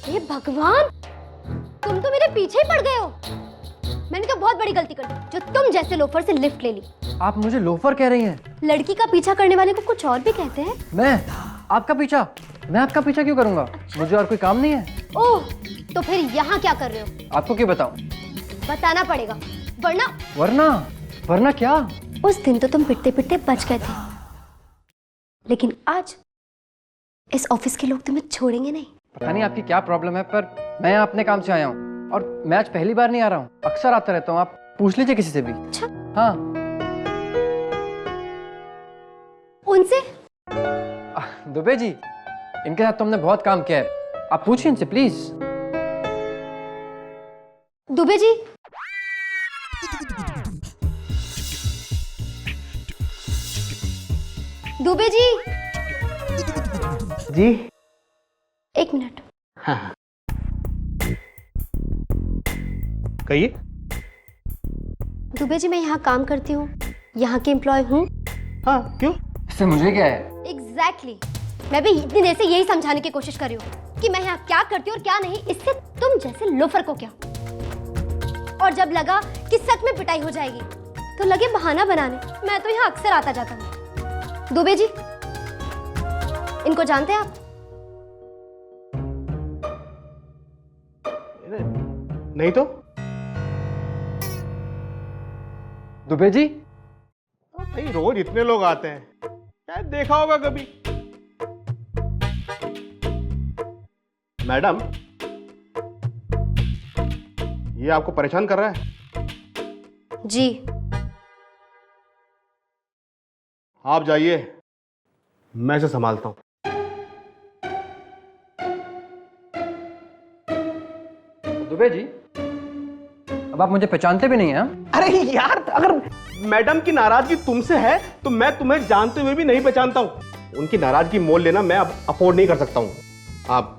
हे भगवान, तुम तो मेरे पीछे ही पड़ गए हो। मैंने तो बहुत बड़ी गलती कर दी जो तुम जैसे लोफर से लिफ्ट ले ली। आप मुझे लोफर कह रही हैं? लड़की का पीछा करने वाले को कुछ और भी कहते हैं। मैं आपका पीछा क्यों करूंगा? मुझे और कोई काम नहीं है। ओह, तो फिर यहाँ क्या कर रहे हो? आपको क्यों बताऊं? बताना पड़ेगा, वरना क्या? उस दिन तो तुम पिटते पिटते बच गए थे, लेकिन आज इस ऑफिस के लोग तुम्हें छोड़ेंगे नहीं। पता नहीं आपकी क्या प्रॉब्लम है, पर मैं यहाँ अपने काम से आया हूँ और मैं आज पहली बार नहीं आ रहा हूँ, अक्सर आता रहता हूँ। आप पूछ लीजिए किसी से भी। अच्छा, हाँ। उनसे? दुबे जी, इनके साथ तो हमने बहुत काम किया है, आप पूछिए इनसे प्लीज। दुबे जी, दुबे जी, जी 1 मिनट। हाँ कहिए। दुबे जी, मैं यहाँ काम करती हूँ, यहाँ की एम्प्लॉय हूँ। हाँ क्यों? इससे मुझे क्या है? एग्जैक्टली, मैं भी इतनी देर से यही समझाने की कोशिश कर रही हूँ कि मैं यहाँ क्या करती हूँ और क्या नहीं, इससे तुम जैसे लोफर को क्या। और जब लगा कि सच में पिटाई हो जाएगी तो लगे बहाना बनाने। मैं तो यहाँ अक्सर आता जाता हूँ। दुबे जी, इनको जानते हैं आप? नहीं तो। दुबे जी? भाई रोज इतने लोग आते हैं, शायद देखा होगा कभी। मैडम, ये आपको परेशान कर रहा है? जी। आप जाइए, मैं इसे संभालता हूं। दुबे जी, अब आप मुझे पहचानते भी नहीं हैं? अरे यार, अगर मैडम की नाराजगी तुमसे है तो मैं तुम्हें जानते हुए भी नहीं पहचानता हूं। उनकी नाराजगी मोल लेना मैं अब अफोर्ड नहीं कर सकता हूं। आप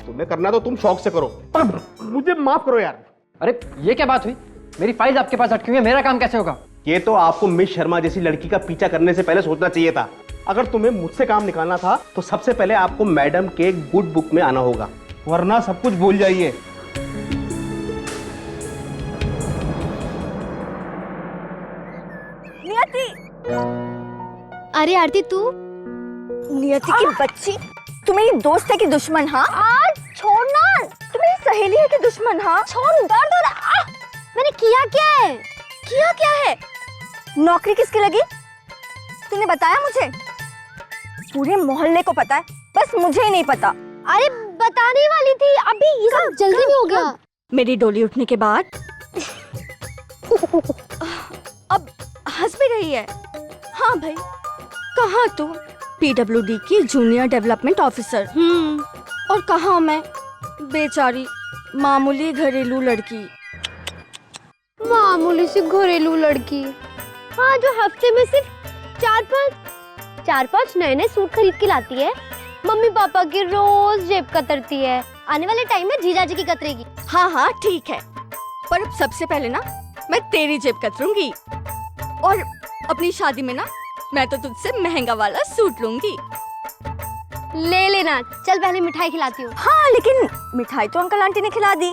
तुम्हें करना तो तुम शौक से करो, पर मुझे माफ करो यार। अरे ये क्या बात हुई? मेरी फाइल आपके पास अटकी हुई है, मेरा काम कैसे होगा? ये तो आपको मिस शर्मा जैसी लड़की का पीछा करने से पहले सोचना चाहिए था। अगर तुम्हें मुझसे काम निकालना था तो सबसे पहले आपको मैडम के गुड बुक में आना होगा, वरना सब कुछ भूल जाइए। नियति! अरे आरती, तू? नियति की बच्ची, तू मेरी दोस्त है कि दुश्मन? हाँ आज छोड़ना। तू मेरी सहेली है कि दुश्मन? हाँ छोड़। दर्द हो रहा। मैंने किया क्या है? किया क्या है? नौकरी किसकी लगी? तूने बताया मुझे? पूरे मोहल्ले को पता है, बस मुझे ही नहीं पता। अरे बताने वाली थी, अभी ये सब जल्दी में हो गया। मेरी डोली उठने के बाद अब हंस भी रही है। हाँ भाई, कहाँ तू? PWD की जूनियर डेवलपमेंट ऑफिसर। और कहाँ मैं, बेचारी मामूली घरेलू लड़की। मामूली सी घरेलू लड़की, हाँ, जो हफ्ते में सिर्फ 4-5 नए सूट खरीद के लाती है, मम्मी पापा की रोज जेब कतरती है, आने वाले टाइम में जीजा जी की कतरेगी। हाँ हाँ ठीक है, पर अब सबसे पहले ना मैं तेरी जेब कतरूंगी, और अपनी शादी में ना मैं तो तुझसे महंगा वाला सूट लूंगी। ले लेना, चल पहले मिठाई खिलाती हूँ। हाँ, लेकिन मिठाई तो अंकल आंटी ने खिला दी।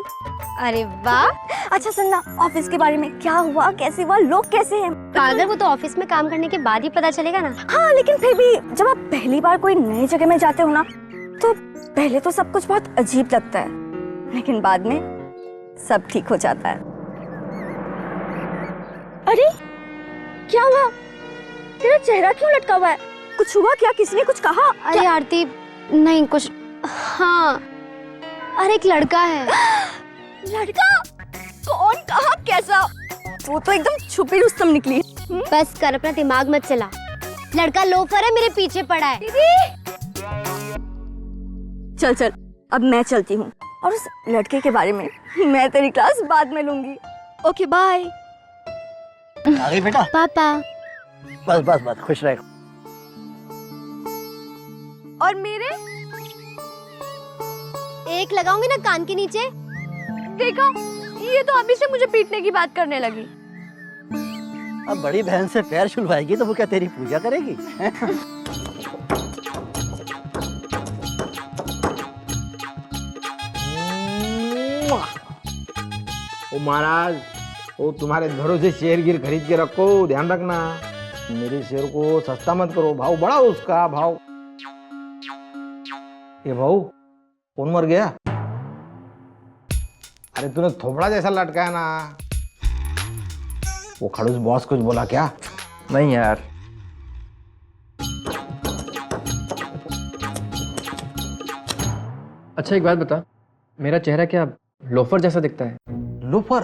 अरे वाह। अच्छा सुनना, ऑफिस के बारे में क्या हुआ, कैसे हुआ, लोग कैसे हैं? पागल, वो तो ऑफिस में काम करने के बाद ही पता चलेगा ना। हाँ, लेकिन फिर भी जब आप पहली बार कोई नई जगह में जाते हो ना, तो पहले तो सब कुछ बहुत अजीब लगता है, लेकिन बाद में सब ठीक हो जाता है। अरे क्या हुआ? तेरा चेहरा क्यों लटका हुआ है? कुछ हुआ क्या? किसी ने कुछ कहा? अरे आरती, नहीं कुछ। हाँ, अरे एक लड़का है। लड़का? कौन, कहाँ, कैसा? वो तो एकदम छुपी रुस्तम निकली। बस कर, अपना दिमाग मत चला। लड़का लोफर है, मेरे पीछे पड़ा है। चल चल, अब मैं चलती हूँ, और उस लड़के के बारे में मैं तेरी क्लास बाद में लूंगी। Okay bye. आ गई बेटा? पापा। बस बस बस, खुश रहे। और मेरे एक लगाऊंगी ना कान के नीचे। देखा, ये तो अभी से मुझे पीटने की बात करने लगी। अब बड़ी बहन से पैर छुलवाएगी तो वो क्या तेरी पूजा करेगी? ओ महाराज, वो तुम्हारे घरों से शेर गिर खरीद के रखो, ध्यान रखना मेरे शेर को सस्ता मत करो, भाव बड़ा उसका भाव। ये भाऊ कौन मर गया? अरे तूने थोपड़ा जैसा लटका है ना। वो खड़ूस बॉस कुछ बोला क्या? नहीं यार। अच्छा एक बात बता, मेरा चेहरा क्या लोफर जैसा दिखता है? लोफर?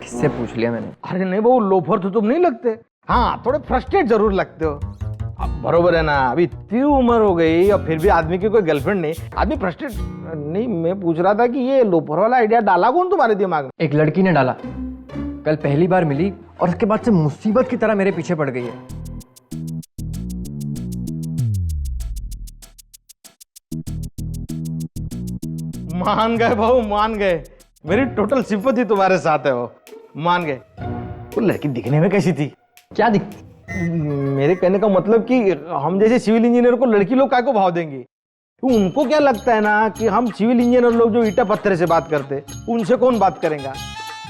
किससे पूछ लिया मैंने? अरे नहीं बहू, लोफर तो तुम नहीं लगते। हाँ, थोड़े फ्रस्ट्रेट जरूर लगते हो। अब बरोबर है ना, अभी इतनी उम्र हो गई और फिर भी आदमी की कोई गर्लफ्रेंड नहीं, आदमी फ्रस्ट्रेट नहीं। मैं पूछ रहा था कि ये लोफर वाला आइडिया डाला कौन तुम्हारे दिमाग में? एक लड़की ने डाला, कल पहली बार मिली और उसके बाद से मुसीबत की तरह मेरे पीछे पड़ गई है। मान गए भाऊ, मान गए। मेरी टोटल सिंपैथी तुम्हारे साथ है। वो मान गए। वो लड़की दिखने में कैसी थी? क्या दिख? मेरे कहने का मतलब कि हम जैसे सिविल इंजीनियर को लड़की लोग काय को भाव देंगे? तो उनको क्या लगता है ना कि हम सिविल इंजीनियर लोग जो ईटा पत्थर से बात करते, उनसे कौन बात करेगा?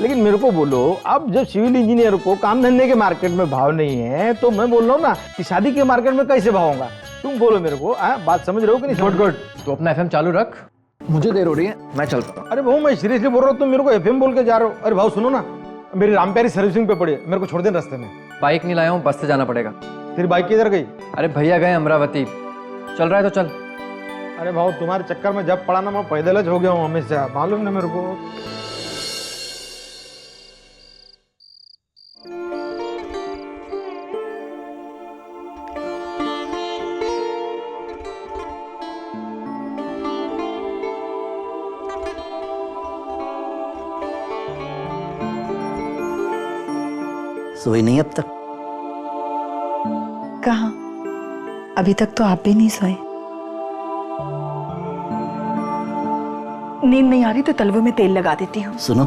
लेकिन मेरे को बोलो, अब जब सिविल इंजीनियर को काम धंधे के मार्केट में भाव नहीं है, तो मैं बोल रहा हूँ ना कि शादी के मार्केट में कैसे भाव होगा? तुम बोलो मेरे को, बात समझ रहे हो कि नहीं? गुड गुड, तो अपना एफएम चालू रख, मुझे देर हो रही है, मैं चलता हूँ। अरे भाऊ, मैं सीरियसली बोल रहा हूँ, तुम मेरे को एफएम बोल के जा रहे हो। अरे भाऊ सुनो ना, मेरी रामप्यारी सर्विसिंग पे पड़ी है, मेरे को छोड़ देना रास्ते में। बाइक नहीं लाया हूँ, बस से जाना पड़ेगा। तेरी बाइक किधर गई? अरे भैया गए अमरावती, चल रहा है तो चल। अरे भाऊ, तुम्हारे चक्कर में जब पड़ा ना, मैं पैदल हो गया हूँ हमेशा, मालूम ना मेरे को। सोई नहीं अब तक? कहाँ, अभी तक तो आप भी नहीं सोए। नींद नहीं आ रही तो तलवों में तेल लगा देती हूँ। सुनो,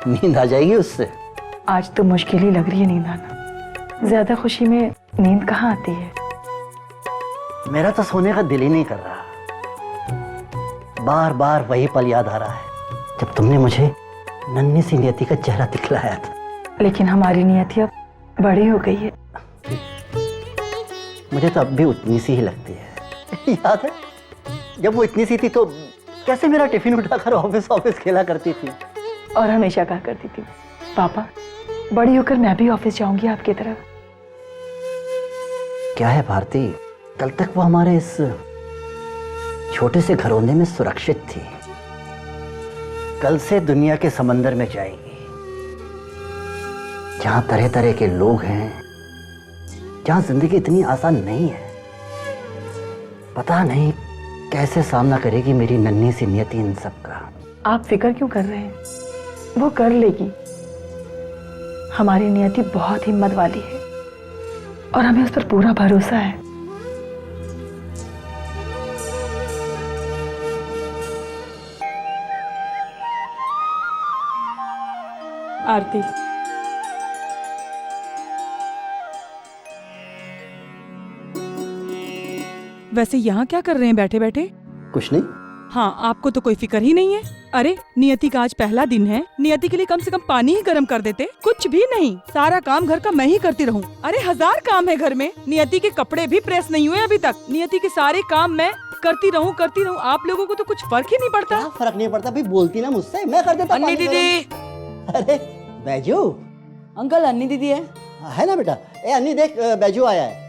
नींद आ जाएगी उससे? आज तो मुश्किल ही लग रही है नींद आना। ज्यादा खुशी में नींद कहाँ आती है। मेरा तो सोने का दिल ही नहीं कर रहा। बार बार वही पल याद आ रहा है जब तुमने मुझे नन्ही सी नियति का चेहरा दिखलाया था। लेकिन हमारी नियति अब बड़ी हो गई है। मुझे तो अब भी उतनी सी ही लगती है। याद है जब वो इतनी सी थी तो कैसे मेरा टिफिन उठाकर ऑफिस ऑफिस खेला करती थी। और हमेशा कहा करती थी, पापा बड़ी होकर मैं भी ऑफिस जाऊंगी आपकी तरफ। क्या है भारती, कल तक वो हमारे इस छोटे से घरौंदे में सुरक्षित थी, कल से दुनिया के समंदर में जाएगी, जहां तरह तरह के लोग हैं, जहां जिंदगी इतनी आसान नहीं है। पता नहीं कैसे सामना करेगी मेरी नन्ही सी नियति इन सब का। आप फिक्र क्यों कर रहे हैं, वो कर लेगी। हमारी नियति बहुत हिम्मत वाली है और हमें उस पर पूरा भरोसा है। आरती, वैसे यहाँ क्या कर रहे हैं बैठे बैठे? कुछ नहीं। हाँ, आपको तो कोई फिक्र ही नहीं है। अरे नियति का आज पहला दिन है, नियति के लिए कम से कम पानी ही गर्म कर देते। कुछ भी नहीं, सारा काम घर का मैं ही करती रहूं। अरे 1000 काम है घर में, नियति के कपड़े भी प्रेस नहीं हुए अभी तक। नियति के सारे काम मैं करती रहूं। आप लोगों को तो कुछ फर्क ही नहीं पड़ता। क्या फर्क नहीं पड़ता? भी बोलती ना मुझसे, मैं कर देता। अन्नी दीदी। अरे बैजू। अंकल, अन्नी दीदी है ना बेटा? ए अन्नी देख, बैजू आया है।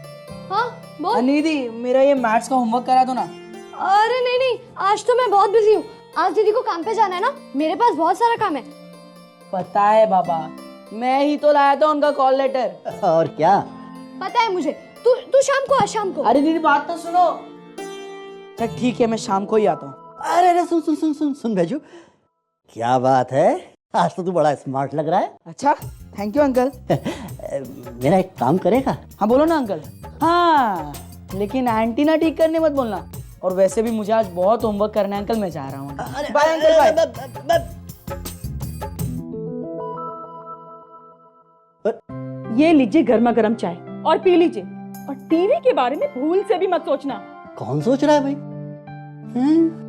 हाँ बोल। अन्नी दीदी, मेरा ये मैथ्स का होमवर्क करा दो ना। अरे नहीं नहीं, आज तो मैं बहुत बिजी हूँ। आज दीदी को काम पे जाना है ना, मेरे पास बहुत सारा काम है। पता है बाबा, मैं ही तो लाया था उनका कॉल लेटर। और क्या? पता है मुझे। तू शाम को आ, शाम को। अरे दीदी बात तो सुनो। चल ठीक है, मैं शाम को ही आता हूँ। अरे अरे सुन सुन सुन सुन सुन बैजू, क्या बात है, आज तो तू बड़ा स्मार्ट लग रहा है। अच्छा, थैंक यू अंकल। मेरा एक काम करेगा? हाँ बोलो ना अंकल। हाँ, लेकिन एंटीना ठीक करने मत बोलना। और वैसे भी मुझे आज बहुत होमवर्क करना है अंकल, मैं जा रहा हूँ। Bye uncle, bye. ये लीजिए गर्मा गर्म चाय और पी लीजिए, और टीवी के बारे में भूल से भी मत सोचना। कौन सोच रहा है भाई? हैं?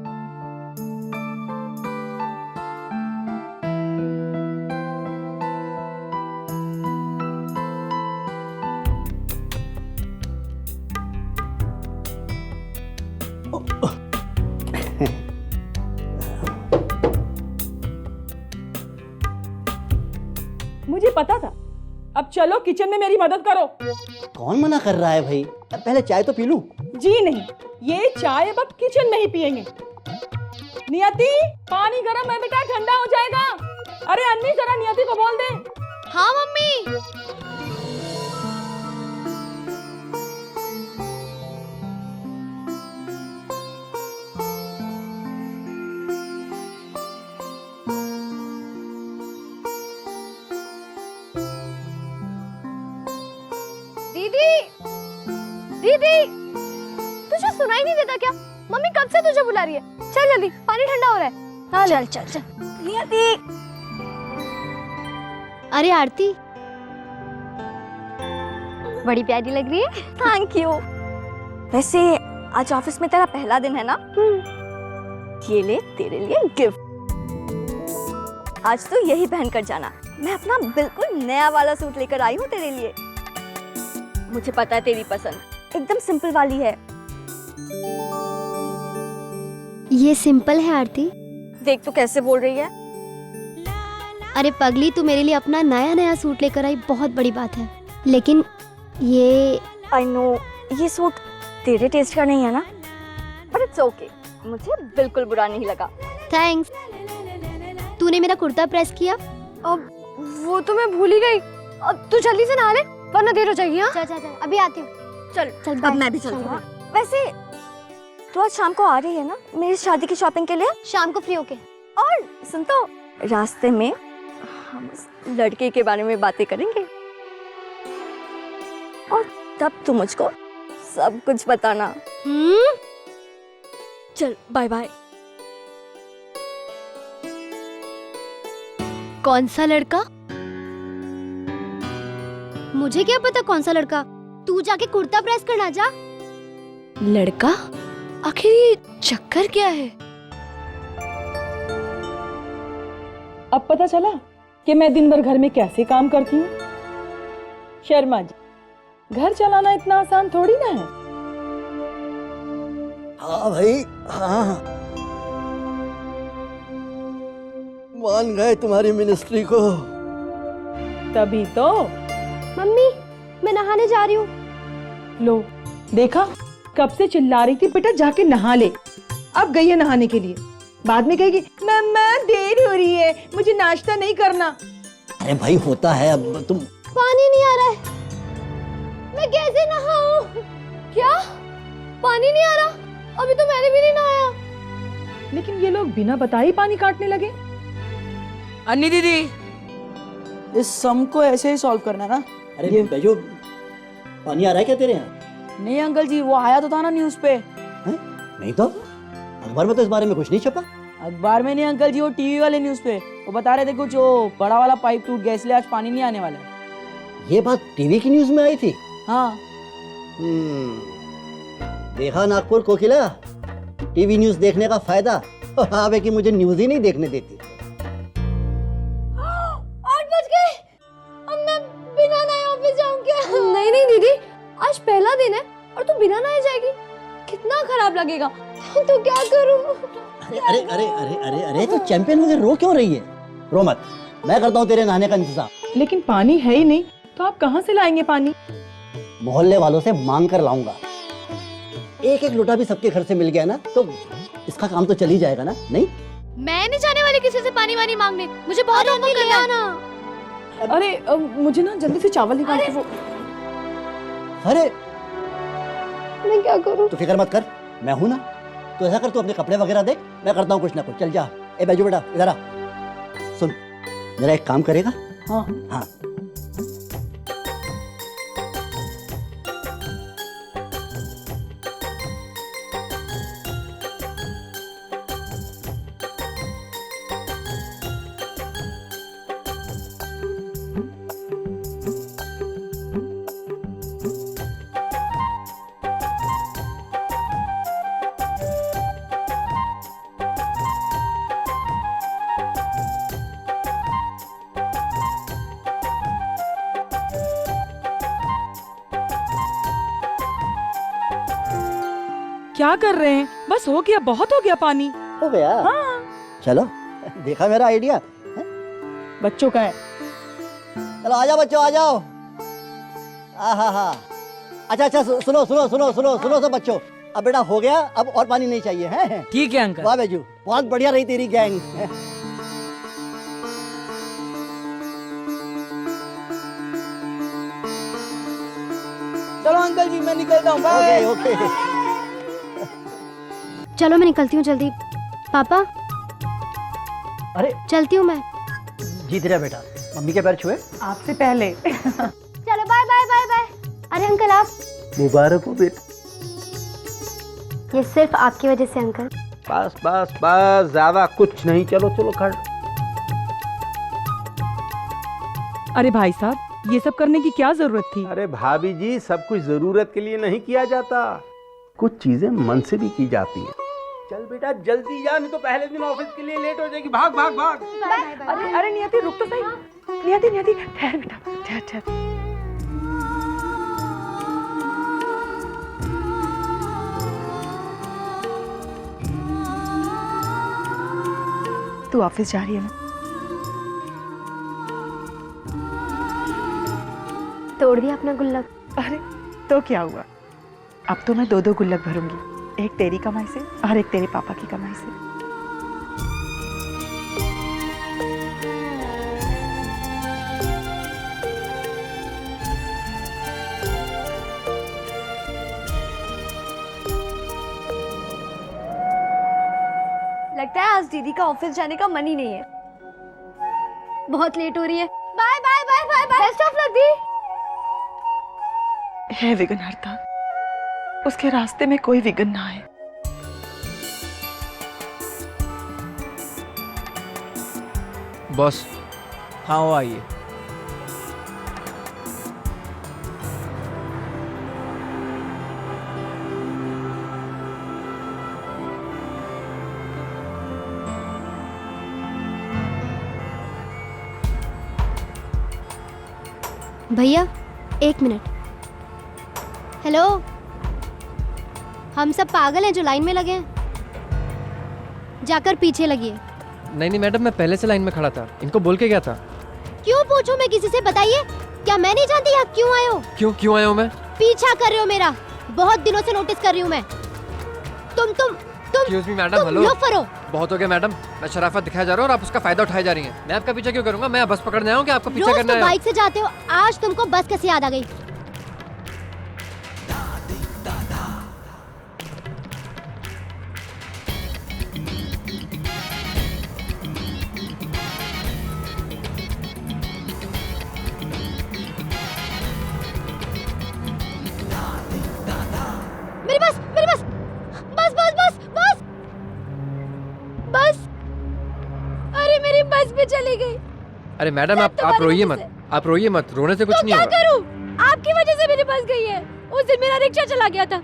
मुझे पता था। अब चलो किचन में मेरी मदद करो। कौन मना कर रहा है भाई? पहले चाय तो पी लूं। जी नहीं, ये चाय अब किचन में ही पियेंगे। नियति, पानी गर्म है बेटा, ठंडा हो जाएगा। अरे अन्नी, जरा नियति को बोल दे। हाँ मम्मी। दीदी, दीदी, तुझे सुनाई नहीं देता क्या? मम्मी कब से तुझे बुला रही है। चल जल्दी, पानी ठंडा हो रहा है। हाँ, चल चल चल। नियति, अरे आरती, बड़ी प्यारी लग रही है। Thank you. वैसे आज ऑफिस में तेरा पहला दिन है ना? ये ले तेरे लिए गिफ्ट। आज तो यही पहन कर जाना। मैं अपना बिल्कुल नया वाला सूट लेकर आई हूँ तेरे लिए। मुझे पता है तेरी पसंद, एकदम सिंपल वाली है। ये सिंपल है आरती। देख तू कैसे बोल रही है। अरे पगली, तू मेरे लिए अपना नया नया सूट लेकर आई, बहुत बड़ी बात है। लेकिन ये आई नो ये सूट तेरे टेस्ट का नहीं है ना, पर इट्स ओके। मुझे बिल्कुल बुरा नहीं लगा। थैंक्स। तूने मेरा कुर्ता प्रेस किया? अब वो तो मैं भूल ही गई। अब तू जल्दी से नहा ले वरना देर हो जाएगी। हाँ चल चल चल, अभी आती हूँ। चल चल, अब मैं भी चलती हूँ। वैसे तू आज शाम को आ रही है ना मेरी शादी की शॉपिंग के लिए? शाम को फ्री होके। और सुन तो, रास्ते में हम उस लड़के के बारे में बातें करेंगे और तब तू मुझको सब कुछ बताना। चल बाय बाय। कौन सा लड़का? मुझे क्या पता कौन सा लड़का। तू जाके कुर्ता प्रेस करना जा। लड़का? आखिर ये चक्कर क्या है? अब पता चला कि मैं दिन भर घर में कैसे काम करती हूँ। शर्मा जी, घर चलाना इतना आसान थोड़ी ना है। हाँ भाई, हाँ, मान गए तुम्हारी मिनिस्ट्री को। तभी तो। मम्मी, मैं नहाने जा रही हूँ। लो देखा, कब से चिल्ला रही थी बेटा जाके नहा ले। अब गई है नहाने के लिए, बाद में कहेगी मम्मा देर हो रही है, मुझे नाश्ता नहीं करना। अरे भाई होता है, अब तुम। पानी नहीं आ रहा है, मैं कैसे नहाऊं? क्या पानी नहीं आ रहा? अभी तो मैंने भी नहीं नहाया। लेकिन ये लोग बिना बताए ही पानी काटने लगे। अन्नी दीदी, इस सम को ऐसे ही सॉल्व करना ना। अरे बेजो, पानी आ रहा है क्या तेरे यहाँ? नहीं अंकल जी, वो आया तो था ना न्यूज़ पे। हैं? नहीं तो अखबार में तो इस बारे में कुछ नहीं छपा। अखबार में नहीं अंकल जी, वो टीवी वाले न्यूज़ पे वो बता रहे थे कुछ, वो बड़ा वाला पाइप टूट गया इसलिए आज पानी नहीं आने वाला है। ये बात टीवी की न्यूज में आई थी। हाँ। देखा नागपुर कोकिला, टीवी न्यूज देखने का फायदा। हाँ है कि मुझे न्यूज ही नहीं देखने देती। 8 बज गए, अब मैं बिना नहाए ऑफिस जाऊं क्या? नहीं नहीं दीदी, आज पहला दिन है और तू बिना नहाए जाएगी, कितना खराब लगेगा। तो क्या करूं? अरे अरे अरे अरे अरे अरे, तो चैंपियन मुझे रो क्यों रही है? रो मत, मैं करता हूँ तेरे नहाने का इंतजाम। लेकिन पानी है ही नहीं, तो आप कहाँ से लाएंगे पानी? मोहल्ले वालों से मांग कर लाऊंगा। एक एक लोटा भी सबके घर से मिल गया ना, तो इसका काम तो चल ही जाएगा ना। नहीं, मैं नहीं जाने वाली किसी से पानी वानी मांगने, मुझे बहुत होमवर्क करना है। अरे मुझे ना जल्दी से चावल निकाल के वो। अरे मैं क्या करूं? तू फिक्र मत कर, मैं हूं ना। तो ऐसा कर, तू अपने कपड़े वगैरह देख, मैं करता हूँ कुछ ना कुछ। चल जा। ए बैजू बेटा, इधर आ। सुन, मेरा एक काम करेगा? हाँ हाँ, क्या कर रहे हैं? बस हो गया, बहुत हो गया पानी। हो गया? हाँ। चलो, देखा मेरा आइडिया? बच्चों का है। चलो आ जाओ बच्चों, आ जाओ। हाँ। अच्छा, सुनो सब बच्चों, अब बेटा हो गया, अब और पानी नहीं चाहिए है? ठीक है अंकल। वाह बेजू, बहुत बढ़िया रही तेरी गैंग। चलो अंकल जी, मैं निकलता हूँ। बाय। ओके। चलो मैं निकलती हूँ जल्दी। पापा अरे चलती हूँ मैं। जीत रहा बेटा, मम्मी के पैर छुए। आपसे पहले। चलो बाय बाय बाय बाय। अरे अंकल आप, मुबारक हो बेटा। ये सिर्फ आपकी वजह से अंकल। बस ज्यादा कुछ नहीं। चलो खड़। अरे भाई साहब, ये सब करने की क्या जरूरत थी? अरे भाभी जी, सब कुछ जरूरत के लिए नहीं किया जाता, कुछ चीजें मन से भी की जाती है। चल बेटा जल्दी जा, नहीं तो पहले दिन ऑफिस के लिए लेट हो जाएगी। भाग। अरे नियति रुक तो सही। नियति ठहर बेटा, ठहर। तू ऑफिस जा रही है ना? तोड़ दिया अपना गुल्लक। अरे तो क्या हुआ, अब तो मैं 2 गुल्लक भरूंगी, एक तेरी कमाई से और एक तेरे पापा की कमाई से। लगता है आज दीदी का ऑफिस जाने का मन ही नहीं है। बहुत लेट हो रही है। Bye bye bye bye bye. Best of luck दी। हे विघ्नहर्ता, उसके रास्ते में कोई विघ्न ना आए। बॉस। हाँ वो आइए। भैया 1 मिनट। हेलो, हम सब पागल हैं जो लाइन में लगे हैं? जाकर पीछे लगिए। नहीं मैडम, मैं पहले से लाइन में खड़ा था। इनको बोल के गया था। क्यों पूछूं मैं किसी से? बताइए, क्या मैं नहीं जानती यहाँ क्यों आए हो? क्यों आया हूँ मैं? पीछा कर रहे हो मेरा, बहुत दिनों से नोटिस कर रही हूँ मैं। तुम excuse me madam. Hello, loafer हो। बहुत हो गया मैडम, मैं शराफत दिखाया जा रहा हूँ और आप उसका फायदा उठाए जा रही हैं। मैं आपका पीछा क्यों करूंगा? मैं बस पकड़ने आया हूँ कि आपको पीछा रोज करना तो है? बाइक से जाते हो, आज तुमको बस कैसे याद आ गई? मेरी बस अरे मेरी बस भी चली गई। अरे मैडम आप रोइए मत, आप रोइए मत, रोने से कुछ तो नहीं क्या होगा। करूं? आपकी वजह से मेरी बस गई है। उस दिन मेरा रिक्शा चला गया था।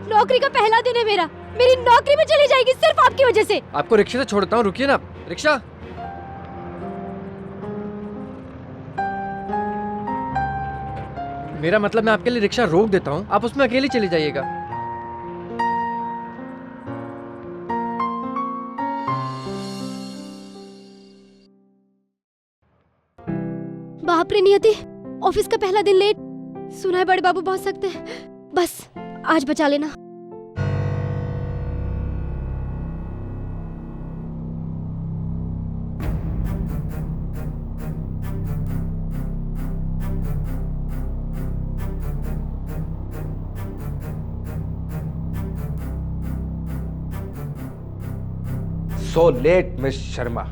नौकरी का पहला दिन है मेरा, मेरी नौकरी भी चली जाएगी सिर्फ आपकी वजह से। आपको रिक्शे से छोड़ता हूँ, रुकिए ना। रिक्शा, मेरा मतलब मैं आपके लिए रिक्शा रोक देता हूँ, आप उसमें अकेली चली जाइएगा। बाप रे नियति, ऑफिस का पहला दिन लेट। सुना है बड़े बाबू बहुत सख्त है। बस आज बचा लेना। So let miss Sharma.